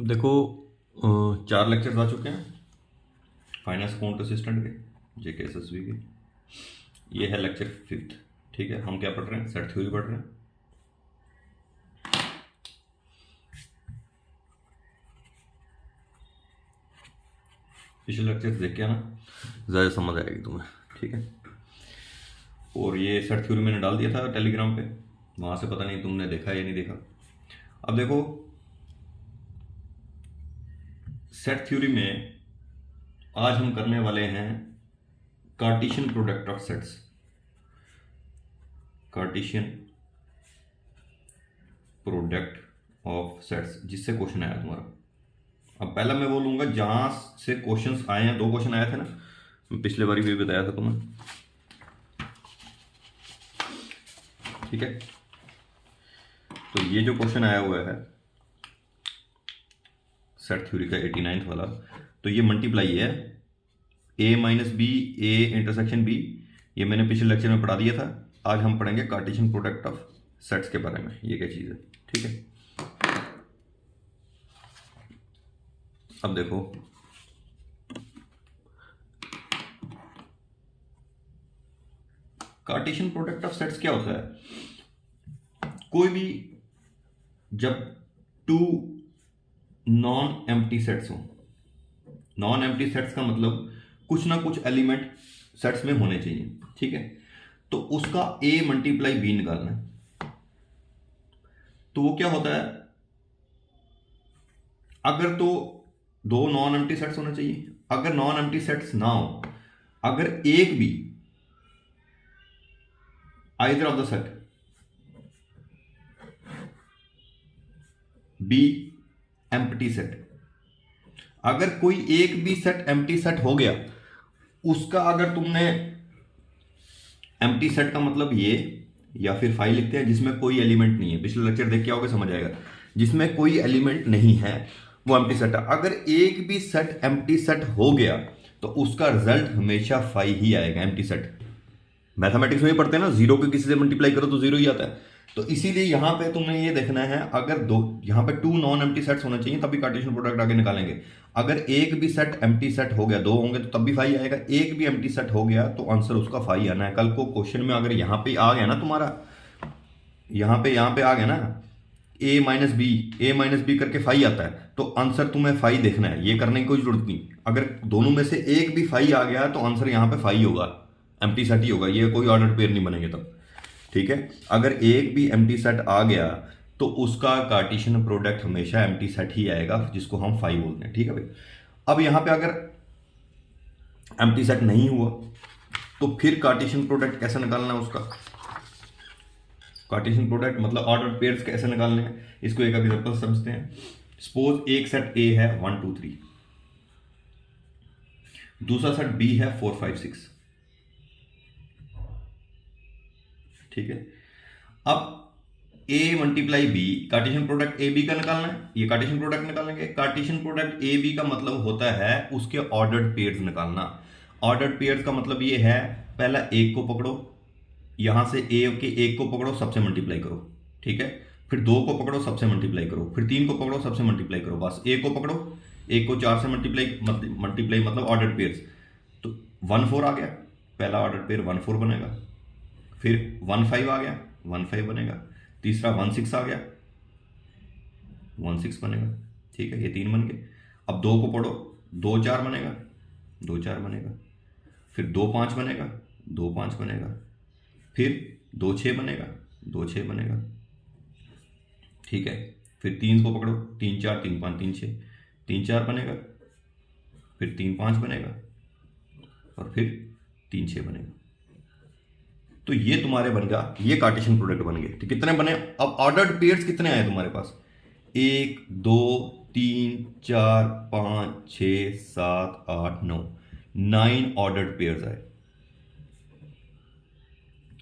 अब देखो, 4 लेक्चर्स आ चुके हैं फाइनेंस अकाउंट असिस्टेंट के, जेके एसएसबी के। ये है लेक्चर 5th। ठीक है, हम क्या पढ़ रहे हैं? सेट थ्योरी पढ़ रहे हैं। पिछले लेक्चर देख के आना, ज़्यादा समझ आएगी तुम्हें। ठीक है, और ये सेट थ्योरी मैंने डाल दिया था टेलीग्राम पे, वहाँ से पता नहीं तुमने देखा या नहीं देखा। अब देखो, सेट थ्योरी में आज हम करने वाले हैं Cartesian product of sets. Cartesian product of sets, जिससे क्वेश्चन आया तुम्हारा। अब पहला मैं बोलूँगा जहाँ से क्वेश्चंस आए हैं, 2 क्वेश्चन आए थे ना, मैं पिछले बारी भी बताया था तुम्हें। ठीक है, तो ये जो क्वेश्चन आया हुआ है सेट थ्योरी का 89th वाला, तो ये मल्टीप्लाई है a minus B, A intersection B. ये मैंने पिछले लेक्चर में पढ़ा दिया था। आज हम पढ़ेंगे कार्टेशियन प्रोडक्ट ऑफ सेट्स के बारे में, ये क्या चीज़ है। ठीक है, अब देखो, कार्टेशियन प्रोडक्ट ऑफ सेट्स क्या होता है? कोई भी जब 2 नॉन एम्प्टी सेट्स हो, नॉन एम्प्टी सेट्स का मतलब कुछ ना कुछ एलिमेंट सेट्स में होने चाहिए। ठीक है, तो उसका a मल्टीप्लाई b निकालना है। तो वो क्या होता है? अगर तो 2 नॉन एम्प्टी सेट्स होने चाहिए। अगर नॉन एम्प्टी सेट्स ना हो, अगर एक भी either of the set B empty set, अगर कोई एक भी सेट एम्प्टी सेट हो गया, उसका अगर तुमने एम्प्टी सेट का मतलब ये, या फिर फाइल लिखते हैं जिसमें कोई एलिमेंट नहीं है, पिछले लेक्चर देख के आओगे समझ आएगा, जिसमें कोई एलिमेंट नहीं है वो एम्प्टी सेट है। अगर एक भी सेट एम्प्टी सेट हो गया तो उसका रिजल्ट हमेशा 5 ही आएगा, एम्प्टी सेट। मैथमेटिक्स में ही पढ़ते हैं ना, 0 को किसी से मल्टीप्लाई करो तो 0 ही आता है। तो इसीलिए यहां पे तुमने ये देखना है, अगर यहां पे 2 नॉन एम्प्टी सेट्स होने चाहिए तभी कार्टेशियन प्रोडक्ट आगे निकालेंगे। अगर एक भी सेट एम्प्टी सेट हो गया, 2 होंगे तो तब भी 5 आएगा। एक भी एम्प्टी सेट हो गया तो आंसर उसका 5 आना है। कल को क्वेश्चन में अगर यहां पे आ गया ना तुम्हारा, यहां पे आ गया ना a माइनस बी करके 5 आता है, तो आंसर तुम्हें 5 देखना है, ये करने की कोई जरूरत नहीं। अगर दोनों में से एक भी 5 आ गया तो आंसर यहां पे 5 होगा, एम्प्टी सेट ही होगा, ये कोई ऑर्डर पेयर नहीं बनेंगे तब। ठीक है, अगर एक भी एम्प्टी सेट आ गया तो उसका कार्टेशियन प्रोडक्ट हमेशा एम्प्टी सेट ही आएगा, जिसको हम 5 बोलते हैं। ठीक है भाई, अब यहां पे अगर एम्प्टी सेट नहीं हुआ तो फिर कार्टेशियन प्रोडक्ट कैसे निकालना है उसका? कार्टेशियन प्रोडक्ट मतलब ऑर्डर पेयर्स कैसे निकालने हैं, इसको एक एग्जांपल समझते हैं। सपोज एक सेट ए है 1 2 3, दूसरा सेट बी है 4 5 6। ठीक है, अब a multiply B, Cartesian product A B का निकालना है, ये कार्टेशियन प्रोडक्ट निकालेंगे। कार्टेशियन प्रोडक्ट ए बी का मतलब होता है उसके ऑर्डर्ड पेयर्स निकालना। ऑर्डर्ड पेयर्स का मतलब ये है, पहला एक को पकड़ो, यहां से ए के एक को पकड़ो, सबसे मल्टीप्लाई करो। ठीक है, फिर 2 को पकड़ो, सबसे मल्टीप्लाई करो, फिर 3 को पकड़ो, सबसे मल्टीप्लाई करो। बस एक को पकड़ो, एक को 4 से मल्टीप्लाई मतलब ऑर्डर्ड पेयर्स। तो 1 4 आ गया, पहला ऑर्डर पेयर 1 4 बनेगा। फिर 1 5 आ गया, 1 5 बनेगा। तीसरा 1 6 आ गया, 1 6 बनेगा। ठीक है, ये 3 बन गए। अब 2 को पढ़ो, 2 4 बनेगा, 2 4 बनेगा। फिर 2 5 बनेगा, 2 5 बनेगा। फिर 2 6 बनेगा, 2 6 बनेगा। ठीक है, फिर 3 को पकड़ो, 3 4 3 5 3 6, 3 4 बनेगा। फिर 3 5 बनेगा और फिर 3 6 बनेगा। तो ये तुम्हारे बन गया, ये कार्टेशियन प्रोडक्ट बन गए। तो कितने बने? अब ऑर्डर्ड पेयर्स कितने आए तुम्हारे पास? 1 2 3 4 5 6 7 8 9, 9 ऑर्डर्ड पेयर्स आए।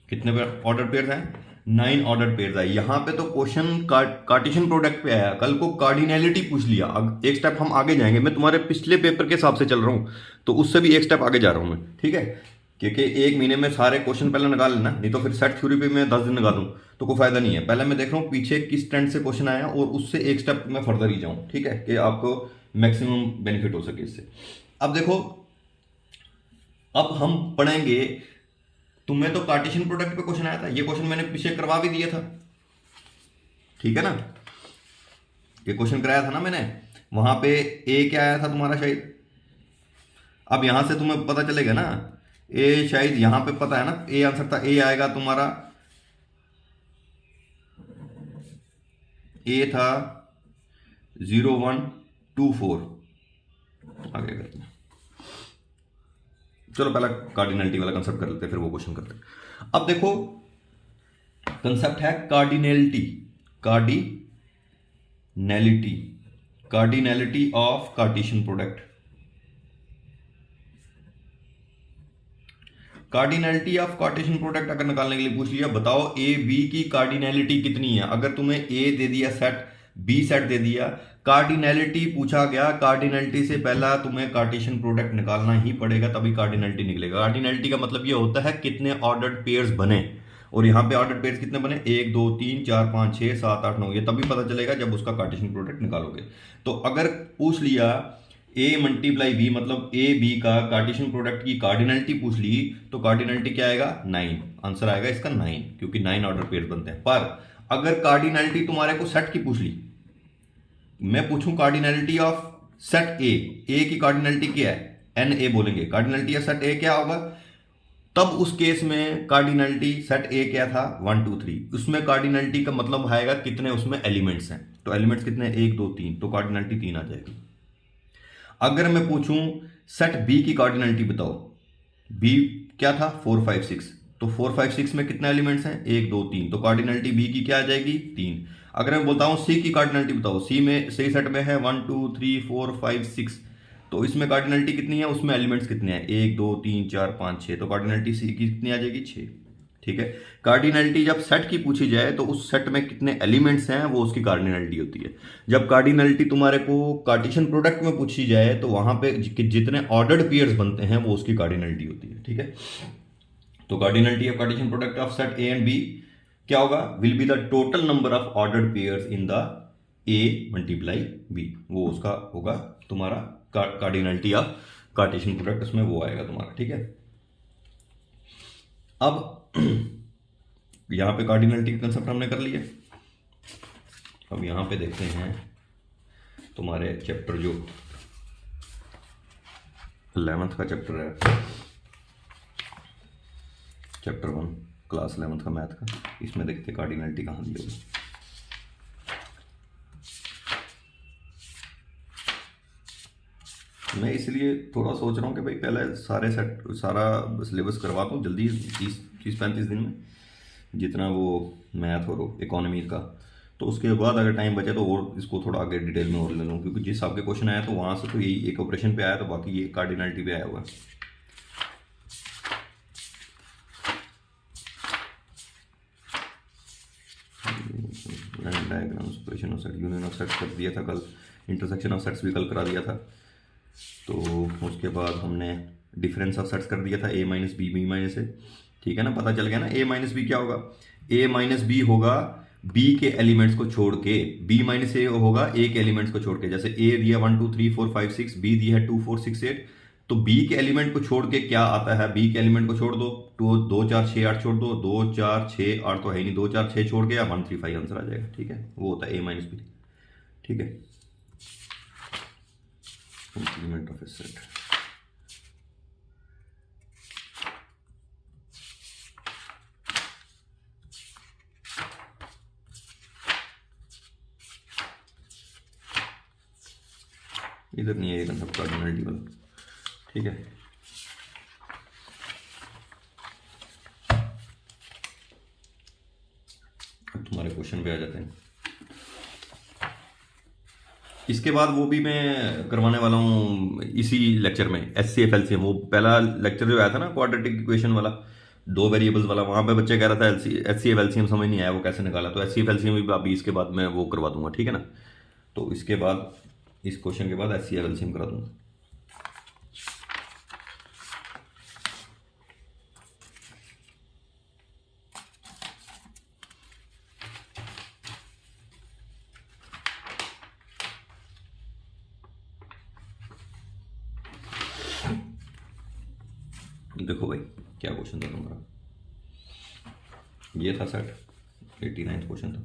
कितने ऑर्डर पेयर्स आए? 9 ऑर्डर पेयर्स आए। यहां पे तो क्वेश्चन कार्टेशियन प्रोडक्ट पे आया, कल को कार्डिनैलिटी पूछ लिया। अब एक स्टेप हम आगे जाएंगे, मैं तुम्हारे पिछले पेपर के हिसाब से चल रहा हूं, तो उससे भी एक स्टेप आगे जा रहा हूं मैं। ठीक है, क्योंकि एक महीने में सारे क्वेश्चन पहले निकाल लेना, नहीं तो फिर सेट थ्योरी पे मैं 10 दिन निकालूं तो कोई फायदा नहीं है। पहले मैं देख रहा हूँ पीछे किस ट्रेंड से क्वेश्चन आया और उससे एक स्टेप मैं फर्दर ही जाऊँ, ठीक है, कि आपको मैक्सिमम बेनिफिट हो सके इससे। अब देखो, अब हम पढ़ेंगे, तुम्हें तो कार्टेशियन प्रोडक्ट पे क्वेश्चन आया था, ये क्वेश्चन मैंने पीछे करवा भी दिया था, ठीक है ना, ये क्वेश्चन कराया था ना मैंने, वहां पे ए क्या आया था तुम्हारा शायद। अब यहां से तुम्हें पता चलेगा ना, ए शायद यहां पे पता है ना, ए आंसर था, ए आएगा तुम्हारा, ए था 0124। आगे करते हैं, चलो पहला कार्डिनलिटी वाला कंसेप्ट कर लेते हैं, फिर वो क्वेश्चन करते हैं। अब देखो कंसेप्ट है cardinality, cardinality of Cartesian product. Cardinality of Cartesian product अगर निकालने के लिए पूछ लिया, बताओ ए बी की कार्डिनलिटी कितनी है। अगर तुम्हें ए दे दिया सेट, बी सेट दे दिया, कार्डिनलिटी पूछा गया, कार्डिनलिटी से पहला तुम्हें कार्टेशियन प्रोडक्ट निकालना ही पड़ेगा, तभी कार्डिनलिटी निकलेगा। कार्डिनलिटी का मतलब ये होता है कितने ऑर्डर्ड पेयर्स बने, और यहाँ पे ऑर्डर्ड पेयर्स कितने बने, 1 2 3 4 5 6 7 8 9, ये तभी पता चलेगा जब उसका कार्टेशियन प्रोडक्ट निकालोगे। तो अगर पूछ लिया ए मल्टीप्लाई बी, मतलब ए बी का कार्टेशियन प्रोडक्ट की कार्डिनलिटी पूछ ली, तो कार्डिनलिटी क्या आएगा, 9, आंसर आएगा इसका 9, क्योंकि 9 ऑर्डर पेयर बनते हैं। पर अगर कार्डिनलिटी तुम्हारे को सेट की पूछ ली, मैं पूछूं कार्डिनलिटी ऑफ सेट ए की कार्डिनलिटी क्या है, एन ए बोलेंगे, कार्डिनलिटी ऑफ सेट ए क्या होगा, तब उस केस में कार्डिनलिटी सेट ए क्या था, 1 2 3, उसमें कार्डिनलिटी का मतलब आएगा कितने उसमें एलिमेंट्स हैं, तो एलिमेंट्स कितने 1 2 3, तो कार्डिनलिटी 3 आ जाएगी। अगर मैं पूछूं सेट बी की कार्डिनलिटी बताओ, बी क्या था 4 5 6, तो 4 5 6 में कितने एलिमेंट्स हैं 1 2 3, तो कार्डिनलिटी बी की क्या आ जाएगी 3। अगर मैं बोलता हूं सी की कार्डिनलिटी बताओ, सी में सी सेट में है 1 2 3 4 5 6, तो इसमें कार्डिनलिटी कितनी है, उसमें एलिमेंट्स कितने हैं 1 2 3 4 5 6, तो कार्डिनलिटी सी की कितनी आ जाएगी 6, ठीक है। कार्डिनलिटी जब सेट की पूछी जाए तो उस सेट में कितने एलिमेंट्स हैं वो उसकी कार्डिनलिटी होती है। जब कार्डिनलिटी तुम्हारे को कार्टेशियन प्रोडक्ट में पूछी जाए तो वहां पे जितने ऑर्डर्ड पेयर्स बनते हैं वो उसकी कार्डिनलिटी होती है, ठीक है। तो cardinality of Cartesian product of set A and B क्या होगा, will be the total number of ordered pairs in the A multiply B, वो उसका होगा तुम्हारा कार्डिनलिटी ऑफ कार्टेशियन प्रोडक्ट, उसमें वो आएगा तुम्हारा, ठीक है। अब यहां पे कार्डिनलिटी का कंसेप्ट हमने कर लिया। अब यहां पे देखते हैं तुम्हारे चैप्टर जो 11th का चैप्टर है, चैप्टर 1 क्लास 11th का मैथ का, इसमें देखते कार्डिनलिटी कहां दी होगी। मैं इसलिए थोड़ा सोच रहा हूँ कि भाई पहले सारा सिलेबस करवा दूँ जल्दी 30-35 दिन में, जितना वो मैथ और इकोनॉमी का, तो उसके बाद अगर टाइम बचे तो और इसको थोड़ा आगे डिटेल में और ले लूँ, क्योंकि जिस हिसाब के क्वेश्चन आया तो वहाँ से तो यही एक ऑपरेशन पे आया, तो बाकी ये कार्डिनलिटी पे आया हुआ है। Diagrams, operation of set, union of sets कर दिया था कल, इंटरसेक्शन ऑफ सेट्स भी कल करा दिया था। तो उसके बाद हमने डिफरेंस ऑफ सेट्स कर दिया था ए माइनस बी, बी माइनस ए, ठीक है ना, पता चल गया ना। ए माइनस बी क्या होगा, ए माइनस बी होगा बी के एलिमेंट्स को छोड़ के, बी माइनस ए होगा ए के एलिमेंट्स को छोड़ के, जैसे ए दिया 1 2 3 4 5 6, बी दिया है 2 4 6 8, तो बी के एलिमेंट को छोड़ के क्या आता है, बी के एलिमेंट को छोड़ दो, 2 4 6 8 छोड़ दो, 2 4 6 8 तो है ही नहीं, 2 4 6 छोड़ के या 1 3 5 आंसर आ जाएगा, ठीक है, वो होता है ए माइनस बी, ठीक है। कंप्लीमेंट ऑफ ए सेट, इधर नहीं है ये कंसेप्ट कार्डिनलिटी वाला, ठीक है। अब तुम्हारे क्वेश्चन पे आ जाते हैं। इसके बाद वो भी मैं करवाने वाला हूँ इसी लेक्चर में, HCF LCM, वो पहला लेक्चर जो आया था ना क्वाड्रेटिक इक्वेशन वाला, 2 वेरिएबल्स वाला, वहाँ पे बच्चे कह रहा था HCF LCM समझ नहीं आया वो कैसे निकाला, तो HCF LCM भी अभी इसके बाद मैं वो करवा दूंगा, ठीक है ना। तो इसके बाद इस क्वेश्चन के बाद HCF LCM करा दूंगा। देखो भाई क्या क्वेश्चन था तुम्हारा, ये था सेट 89 क्वेश्चन था।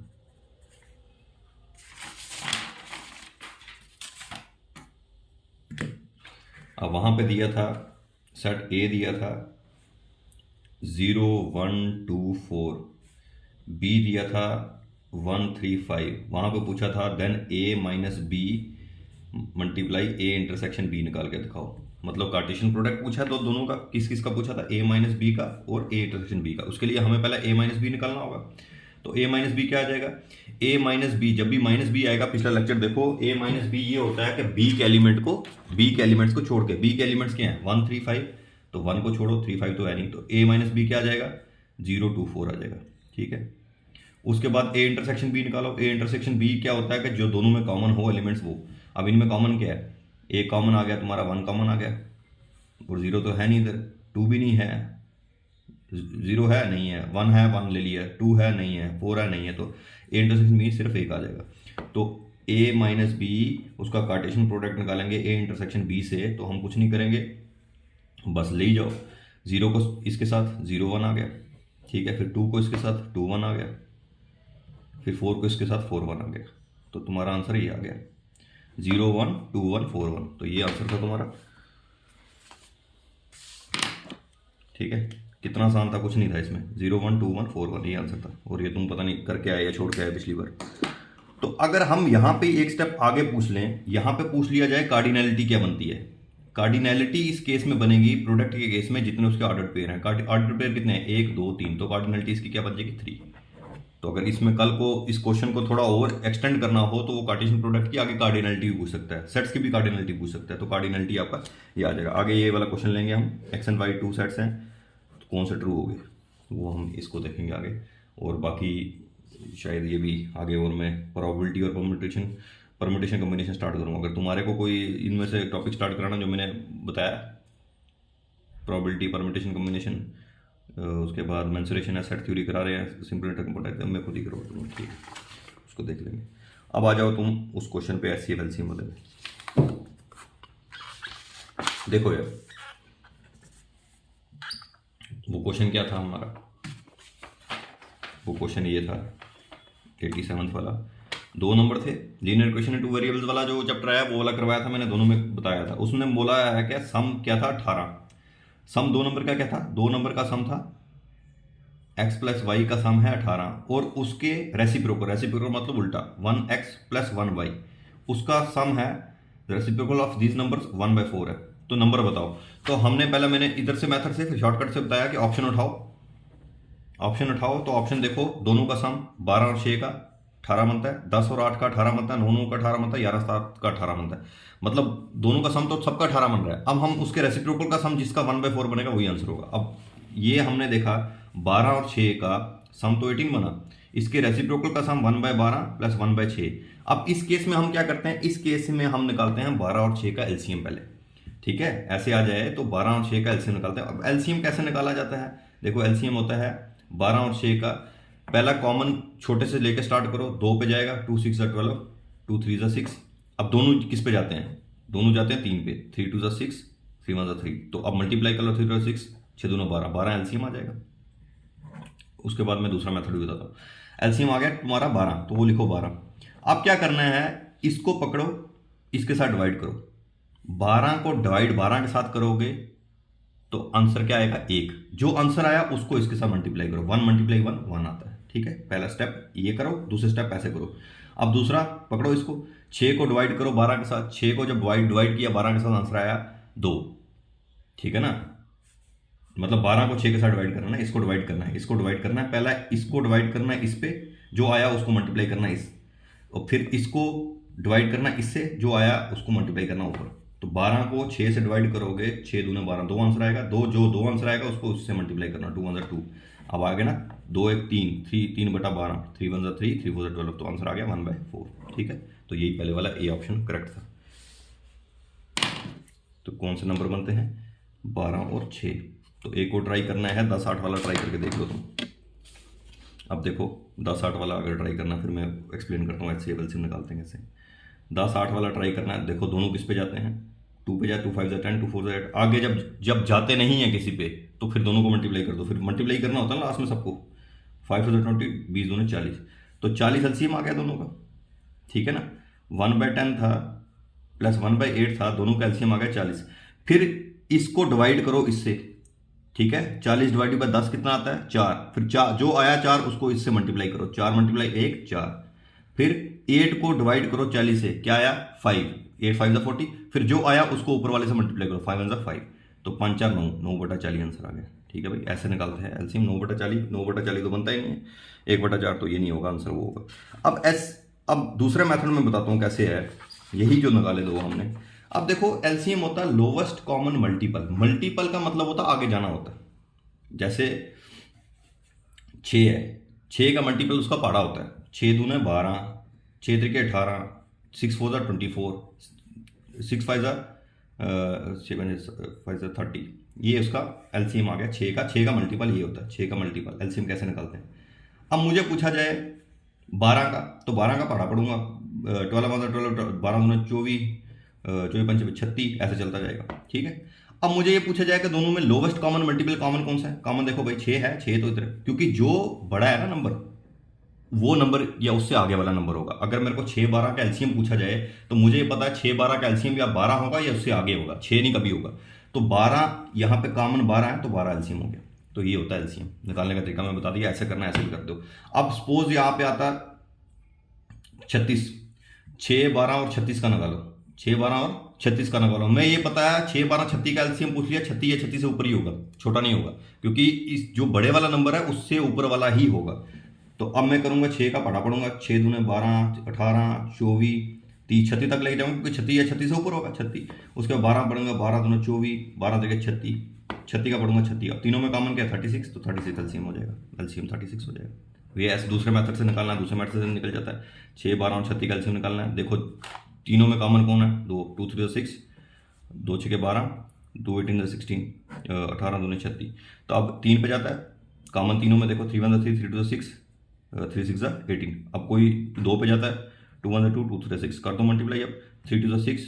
अब वहां पे दिया था सेट ए दिया था 0 1 2 4, बी दिया था 1 3 5, वहां पे पूछा था then A minus B multiply A intersection B निकाल के दिखाओ। मतलब कार्टेशियन प्रोडक्ट पूछा तो दोनों का किस किस का पूछा था, ए माइनस बी का और ए इंटरसेक्शन बी का। उसके लिए हमें पहले ए माइनस बी निकालना होगा। तो ए माइनस बी क्या आ जाएगा, ए माइनस बी, जब भी माइनस बी आएगा, पिछला लेक्चर देखो, ए माइनस बी ये होता है कि बी के एलिमेंट्स को छोड़ के, बी के एलिमेंट्स क्या है 1 3 5, तो 1 को छोड़ो 3 5 तो है नहीं, तो ए माइनस बी क्या आ जाएगा 0 2 4 आ जाएगा। ठीक है, उसके बाद ए इंटरसेक्शन बी निकालो। ए इंटरसेक्शन बी क्या होता है कि जो दोनों में कॉमन हो एलिमेंट्स वो। अब इनमें कॉमन क्या है, ए कॉमन आ गया तुम्हारा, 1 कॉमन आ गया, और 0 तो है नहीं इधर, 2 भी नहीं है, 0 है नहीं है, 1 है 1 ले लिया, 2 है नहीं है, 4 है नहीं है, तो ए इंटरसेक्शन बी सिर्फ एक आ जाएगा। तो ए माइनस बी उसका कार्टेशियन प्रोडक्ट निकालेंगे ए इंटरसेक्शन बी से, तो हम कुछ नहीं करेंगे, बस ले जाओ, 0 को इसके साथ 0 1 आ गया, ठीक है, फिर 2 को इसके साथ 2 1 आ गया, फिर 4 को इसके साथ 4 1 आ गया, तो तुम्हारा आंसर ये आ गया 0 1 2 1 4 1, तो ये आंसर था तुम्हारा। ठीक है, कितना आसान था, कुछ नहीं था इसमें, 0 1 2 1 4 1 ये आंसर था, और ये तुम पता नहीं करके आए या छोड़ के आए पिछली बार। तो अगर हम यहाँ पे एक स्टेप आगे पूछ लें, यहाँ पे पूछ लिया जाए कार्डिनैलिटी क्या बनती है। कार्डिनैलिटी इस केस में बनेगी प्रोडक्ट के केस में जितने उसके ऑर्डर पेयर हैं। ऑर्डर पेयर कितने हैं 1 2 3, तो कार्डिनैलिटी इसकी क्या बन जाएगी 3। तो अगर इसमें कल को इस क्वेश्चन को थोड़ा और एक्सटेंड करना हो तो वो कार्टेशियन प्रोडक्ट की आगे कार्डिनैलिटी भी पूछ सकता है, सेट्स की भी कार्डिनैलिटी पूछ सकता है, तो कार्डिनैलिटी आपका ये आ जाएगा। आगे ये वाला क्वेश्चन लेंगे हम, एक्स एंड वाई 2 सेट्स हैं, तो कौन से ट्रू हो गए वो हम इसको देखेंगे आगे, और बाकी शायद ये भी आगे, और मैं प्रोबेबिलिटी और परम्यूटेशन कम्बिनेशन स्टार्ट करूँगा। अगर तुम्हारे को कोई इनमें से टॉपिक स्टार्ट कराना जो मैंने बताया, प्रोबेबिलिटी परम्यूटेशन कम्बिनेशन, उसके बाद मेंसुरेशन है, सेट थ्योरी करा रहे हैं, सिंपल इंटरकम्पोनेंट है, मैं खुद ही करूँगा तुम, ठीक है, उसको देख लेंगे। अब आ जाओ तुम उस क्वेश्चन पे एचसीएफ एलसीएम वाले में। देखो यार वो क्वेश्चन क्या था हमारा, वो क्वेश्चन ये था 87 वाला, 2 नंबर थे, लीनियर इक्वेशन 2 वेरिएबल्स वाला जो चैप्टर आया वो वाला करवाया था मैंने, दोनों में बताया था। उसने बोला है क्या, सम क्या था 18, सम 2 नंबर का क्या था, 2 नंबर का सम था x प्लस वाई का सम है 18, और उसके रेसिप्रोकल मतलब उल्टा 1x प्लस 1y, उसका सम है रेसिप्रोकल ऑफ दीज नंबर्स 1/4 है। तो नंबर बताओ। तो हमने पहले, मैंने इधर से मेथड से फिर शॉर्टकट से बताया कि ऑप्शन उठाओ, तो ऑप्शन देखो, दोनों का सम 12 और 6 का 18 बनता है, 10 और 8 का 18 बनता है, 9 9 का 18 बनता है, 11 7 का 18 बनता है, मतलब दोनों का सम तो सबका 18 बन रहा है। अब हम उसके रेसिप्रोकल का सम जिसका 1/4 बनेगा वही आंसर होगा। अब ये हमने देखा 12 और 6 का सम तो 18 बना, इसके रेसिप्रोकल का सम 1/12 प्लस 1/6। अब इस केस में हम क्या करते हैं, इस केस में हम निकालते हैं 12 और 6 का एलसीएम पहले, ठीक है, ऐसे आ जाए तो 12 और 6 का एलसीएम निकालते हैं। अब एलसीएम कैसे निकाला जाता है, देखो एलसीएम होता है 12 और 6 का, पहला कॉमन छोटे से लेके स्टार्ट करो, 2 पे जाएगा, 2 6 12, 2 3 6। अब दोनों किस पे जाते हैं, दोनों जाते हैं 3 पे, 3 2 6, 3 1 3, तो अब मल्टीप्लाई कर लो, 3 6 6 2 12, 12 एलसीएम आ जाएगा। उसके बाद मैं दूसरा मेथड भी बताता हूँ। एलसीएम आ गया तुम्हारा 12, तो वो लिखो 12। अब क्या करना है, इसको पकड़ो, इसके साथ डिवाइड करो, 12 को डिवाइड 12 के साथ करोगे तो आंसर क्या आएगा 1, जो आंसर आया उसको इसके साथ मल्टीप्लाई करो, 1 × 1 1 आता है, ठीक है। पहला स्टेप ये करो, दूसरा स्टेप ऐसे करो। अब दूसरा पकड़ो इसको, 6 को डिवाइड करो 12 के साथ, 6 को जब डिवाइड किया 12 के साथ आंसर आया 2, ठीक है ना, मतलब 12 को 6 के साथ डिवाइड करना है, इसको डिवाइड करना है, इसको डिवाइड करना है, पहला इसको डिवाइड करना है इस पे, जो आया उसको मल्टीप्लाई करना है इस, और फिर इसको डिवाइड करना इससे, जो आया उसको मल्टीप्लाई करना ऊपर। तो 12 को 6 से डिवाइड करोगे, 6 दूने 12, 2 आंसर आएगा, जो आंसर आएगा उसको उससे मल्टीप्लाई करना, 2 1 2। अब आ गया ना 2 1 3, 3/12, 3 1 3, 3 4 12, तो आंसर आ गया 1/4, ठीक है। तो यही पहले वाला ए ऑप्शन करेक्ट था। तो कौन से नंबर बनते हैं 12 और 6। तो एक को ट्राई करना है, 10 8 वाला ट्राई करके देख लो तुम। अब देखो 10 8 वाला अगर ट्राई करना, फिर मैं एक्सप्लेन करता हूँ एचसीएफ एलसीएम निकालते हैं कैसे। 10 8 वाला ट्राई करना है, देखो दोनों किस पे जाते हैं, 2 पे जाए, 2 5 10, 2 4 8। आगे जब जाते नहीं है किसी पे, तो फिर दोनों को मल्टीप्लाई कर दो, फिर मल्टीप्लाई करना होता है लास्ट में सबको। 5 × 20, 20 दूने 40, तो 40 एलसीएम आ गया दोनों का, ठीक है ना। 1/10 था प्लस 1/8 था, दोनों का एलसीएम आ गया 40। फिर इसको डिवाइड करो इससे, ठीक है। 40 डिवाइडेड बाय 10 कितना आता है? 4। फिर 4 जो आया 4 उसको इससे मल्टीप्लाई करो, 4 × 1 4। फिर 8 को डिवाइड करो 40 से, क्या आया? 5। 8 5 40। फिर जो आया उसको ऊपर वाले से मल्टीप्लाई करो, 5 1 5, तो 5 4 9, 9/40 आंसर आ गया, ठीक है भाई। ऐसे निकालते हैं एलसीएम 9/40, 9/40 तो बनता ही नहीं है, 1/4 तो ये नहीं होगा आंसर, वो होगा। अब दूसरे मेथड में बताता हूँ कैसे है, यही जो निकाले दो हमने। अब देखो एलसीएम होता है लोवेस्ट कॉमन मल्टीपल। मल्टीपल का मतलब होता है आगे जाना होता है। जैसे 6 है, 6 का मल्टीपल उसका पहाड़ा होता है, 6 दूने 12, 6 3 18, 6 4 24, 6 5 7 30, ये उसका एलसीएम आ गया 6 का मल्टीपल ये होता है। 6 का मल्टीपल एलसीएम कैसे निकालते हैं? अब मुझे पूछा जाए 12 का, तो 12 का पहाड़ा पढ़ूंगा, 12 दूने 24, 24 पंचे 36, ऐसे चलता जाएगा, ठीक है। अब मुझे ये पूछा जाए कि दोनों में लोवेस्ट कॉमन मल्टीपल कॉमन कौन सा है? कॉमन देखो भाई 6 है, 6 तो इधर, क्योंकि जो बड़ा है ना नंबर, वो नंबर या उससे आगे वाला नंबर होगा। अगर मेरे को 6 12 का एलसीएम पूछा जाए तो मुझे ये पता है 6 12 का एलसीएम या 12 होगा या उससे आगे होगा, 6 नहीं कभी होगा। तो 12 यहाँ पे कॉमन 12 है, तो 12 एलसीएम हो गया। तो ये होता है एलसीएम निकालने का तरीका, मैं बता दिया, ऐसे करना है, ऐसे भी कर दो। अब सपोज यहाँ पे आता 36, 6 12 और 36 का निकालो, 6 12 और 36 का निकालो। मैं ये पता है 6 12 36 का एलसीएम पूछ लिया, 36 या 36 से ऊपर ही होगा, छोटा नहीं होगा, क्योंकि इस जो बड़े वाला नंबर है उससे ऊपर वाला ही होगा। तो अब मैं करूंगा 6 का पढ़ा पढ़ूंगा, 6 दूने 12, 18, 24, 30, 36 तक लेके जाऊंगा, क्योंकि 36 या 36 से ऊपर होगा 36। उसके बाद 12 पढ़ूंगा, 12 दूने 24, 12 देखे 36, 36 का पढ़ूंगा 36। अब तीनों में कॉमन क्या? 36, तो 36 एलसीएम हो जाएगा, एलसीएम 36 हो जाएगा। ये ऐसे दूसरे मेथड से निकालना है, दूसरे मेथड से निकल जाता है। 6 12 और 36 का एलसीएम निकालना है। देखो तीनों में कॉमन कौन है? 2 2 3 6, 2 6 12, 2 18 16, 18 दूने 36। तो अब 3 पे जाता है कॉमन तीनों में, देखो 3 1 3, 3 2 6, 3 6 18। अब कोई 2 पे जाता है, 2 1 2, 2 3 6, कर दो मल्टीप्लाई। अब 3 2 6,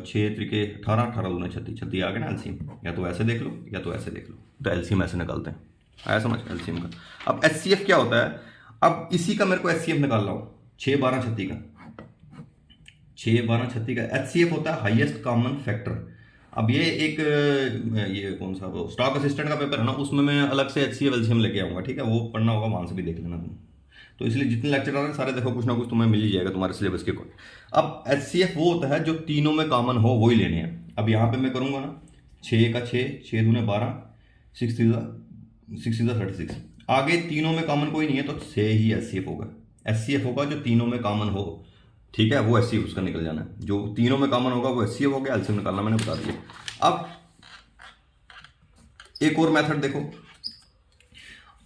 6 3 18, 18 दूने 36, 36 आ गया ना एलसीएम। या तो ऐसे देख लो या तो ऐसे देख लो, तो एलसीएम ऐसे निकालते हैं, आया समझ एलसीएम का। अब एचसीएफ क्या होता है? अब इसी का मेरे को एचसीएफ निकाल रहा हूँ, 6 12 36 का, 6 12 36 का एचसीएफ होता है हाईएस्ट कॉमन फैक्टर। अब ये एक ये कौन सा वो स्टॉक असिस्टेंट का पेपर है ना, उसमें मैं अलग से एचसीएफ एलसीएम लेके आऊंगा, ठीक है, वो पढ़ना होगा, वहां से भी देख लेना तुम। तो इसलिए जितने लेक्चर आ रहे हैं सारे देखो, कुछ ना कुछ तुम्हें मिल ही जाएगा तुम्हारे सिलेबस के अकॉर्डिंग। अब एचसीएफ वो होता है जो तीनों में कॉमन हो, वही लेने हैं। अब यहाँ पे मैं करूंगा ना, 6 का 6, 6 दूने 12, 6 3 36, आगे तीनों में कॉमन कोई नहीं है, तो 6 ही एचसीएफ होगा। एचसीएफ होगा जो तीनों में कॉमन हो, ठीक है, वो एचसीएफ उसका निकल जाना है। जो तीनों में कॉमन होगा वो एचसीएफ हो गया, एलसीएम निकालना मैंने बता दिया। अब एक और मेथड देखो,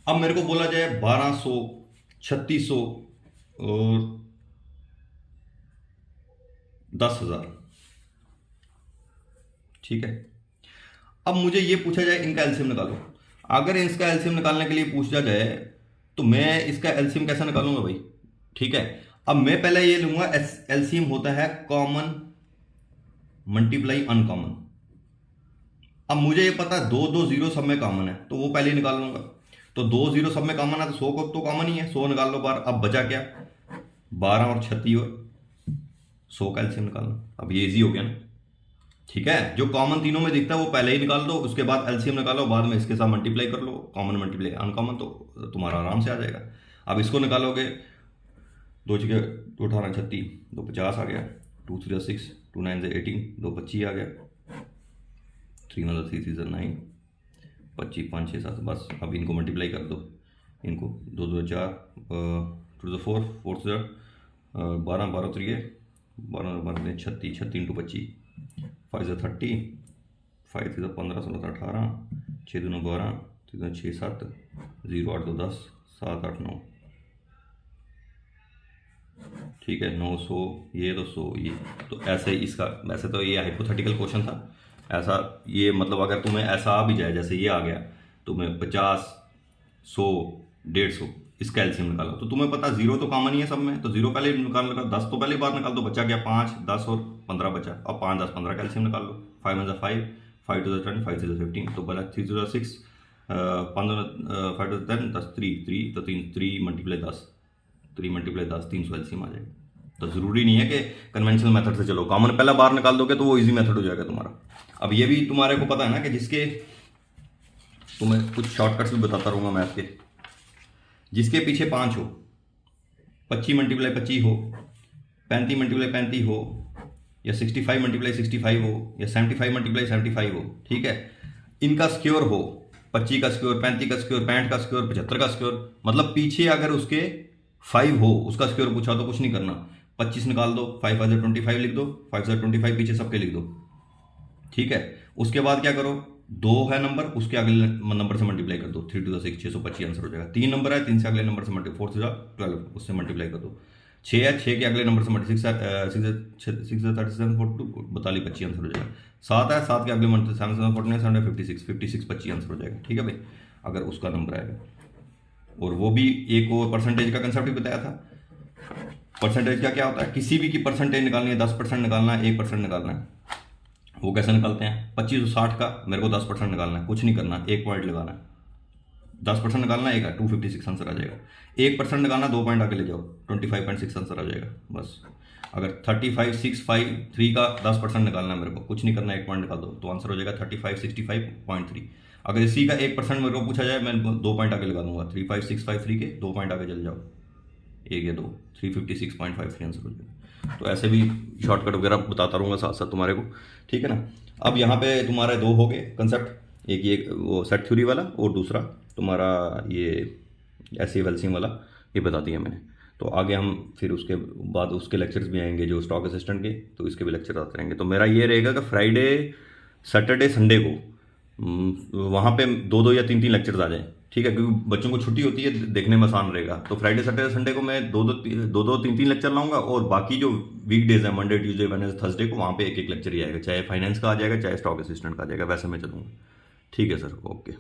अब मेरे को बोला जाए 1200, 3600 और 10,000, ठीक है। अब मुझे ये पूछा जाए इनका एलसीएम निकालो। अगर इसका एलसीएम निकालने के लिए पूछा जाए तो मैं इसका एलसीएम कैसा निकालूंगा भाई, ठीक है। अब मैं पहले ये लूंगा, एलसीएम होता है कॉमन मल्टीप्लाई अनकॉमन। अब मुझे ये पता है 2 2 0 सब में कॉमन है, तो वो पहले ही निकाल लूंगा। तो 2 0 सब में कॉमन है, तो 100 को तो कॉमन ही है, 100 निकाल लो बार। अब बचा क्या? 12 और 36 और 100 का एलसीएम निकालना। अब ये इजी हो गया ना, ठीक है। जो कॉमन तीनों में दिखता है वो पहले ही निकाल दो, उसके बाद एलसीएम निकालो, बाद में इसके साथ मल्टीप्लाई कर लो, कॉमन मल्टीप्लाई अनकॉमन, तो तुम्हारा आराम से आ जाएगा। अब इसको निकालोगे, 2 6 2 18 36, 2 50 आ गया, 2 3 6, 2 9 18, 2 25 आ गया, 3 1 3 3 9, 25 5 6 7, बस। अब इनको मल्टीप्लाई कर दो, इनको 2 2 4, 2 4 4 12 12 3 12 12 36, 36 इंटू 25, 5 30, 5 3 15 16 18, 6 2 12, 3 6 7, 0 8 2 10, 7 8 9, ठीक है, 900, ये तो 100 ये। तो ऐसे इसका, वैसे तो ये हाइपोथेटिकल क्वेश्चन था, ऐसा ये मतलब अगर तुम्हें ऐसा आ भी जाए, जैसे ये आ गया, तुम्हें 50 100 150 इसका एलसीएम निकालो, तो तुम्हें पता 0 तो कॉमन ही है सब में, तो 0 पहले निकाल लो, 10 तो पहले बार निकाल दो, बचा गया 5 10 और 15 बचा। अब 5 10 15 का एलसीएम निकाल लो, 5 1 5, 5 to the 10, 5 to the 15, तो पहला 3 to the 6, 5 to the 10, 10 3 तो 3 मल्टीप्लाई 10, 300 एलसीएम आ जाएगा। तो ज़रूरी नहीं है कि कन्वेंशनल मेथड से चलो, कॉमन पहला बार निकाल दोगे तो वो इजी मेथड हो जाएगा तुम्हारा। अब ये भी तुम्हारे को पता है ना कि जिसके, तुम्हें कुछ शॉर्टकट्स भी बताता रहूँगा मैथ के, जिसके पीछे 5 हो, 25 मल्टीप्लाई 25 हो, 35 मल्टीप्लाई 35 हो, या 65 मल्टीप्लाई 65 हो, या 75 मल्टीप्लाई 75 हो, ठीक है, इनका स्क्योर हो, 25 का स्क्योर, 35 का स्क्योर, 65 का स्क्योर, 75 का स्क्योर, मतलब पीछे अगर उसके 5 हो, उसका स्क्योर पूछा तो कुछ नहीं करना, 25 निकाल दो, 5 5 25 लिख दो, 5 5 25 पीछे सबके लिख दो, ठीक है। उसके बाद क्या करो, 2 है नंबर, उसके अगले नंबर से मल्टीप्लाई कर दो, 3 to the 6, 625 आंसर हो जाएगा। 3 नंबर है, 3 से अगले नंबर से मल्टीप्लाई, 4 to the 12, उससे मल्टीप्लाई कर दो। 6 है, 6 के अगले नंबर से मल्टीप्लाई, 6 37 42, 42 25 आंसर हो जाएगा। 7 है, 7 के अगले नंबर से 7 49 7 56 56 25 आंसर हो जाएगा, ठीक है भाई, अगर उसका नंबर आएगा। और वो भी एक और परसेंटेज का कंसेप्ट भी बताया था। परसेंटेज का क्या होता है, किसी भी की परसेंटेज निकालनी है, 10% निकालना है, 1% निकालना है, वो कैसे निकालते हैं, 2560 का मेरे को 10% निकालना है, कुछ नहीं करना, 1 पॉइंट लगाना है, 10% निकालना है, 256 आंसर आ जाएगा। 1% निकालना, 2 पॉइंट आगे ले जाओ, 25.6 आंसर आ जाएगा बस। अगर 35,653 का 10% निकालना है मेरे को, कुछ नहीं करना, 1 पॉइंट निकाल दो तो आंसर हो जाएगा 3565.3। अगर इसी का 1% मेरे को पूछा जाए, मैं 2 पॉइंट आगे लगा दूंगा, 35,653 के 2 पॉइंट आगे चले जाओ, 1 या 2, 356.53 आंसर हो जाएगा। तो ऐसे भी शॉर्टकट वगैरह बताता रहूँगा साथ साथ तुम्हारे को, ठीक है ना। अब यहाँ पे तुम्हारे 2 हो गए कंसेप्ट, एक ये वो सेट थ्योरी वाला, और दूसरा तुम्हारा ये एलसीएम वेल्सिंग वाला, ये बता दिया मैंने। तो आगे हम फिर उसके बाद उसके लेक्चर्स भी आएंगे जो स्टॉक असिस्टेंट के, तो इसके भी लेक्चर आते रहेंगे। तो मेरा ये रहेगा कि फ्राइडे सैटरडे संडे को वहाँ पे 2 या 3 लेक्चर्स आ जाएं, ठीक है, क्योंकि बच्चों को छुट्टी होती है, देखने में आसान रहेगा। तो फ्राइडे सैटरडे संडे को मैं 2-3 लेक्चर लाऊंगा, और बाकी जो वीकडेज हैं, मंडे ट्यूसडे वेडनेसडे थर्सडे को, वहाँ पे एक लेक्चर ही आएगा, चाहे फाइनेंस का आ जाएगा, चाहे स्टॉक असिस्टेंट का आ जाएगा, वैसे मैं चलूँगा। ठीक है सर, ओके।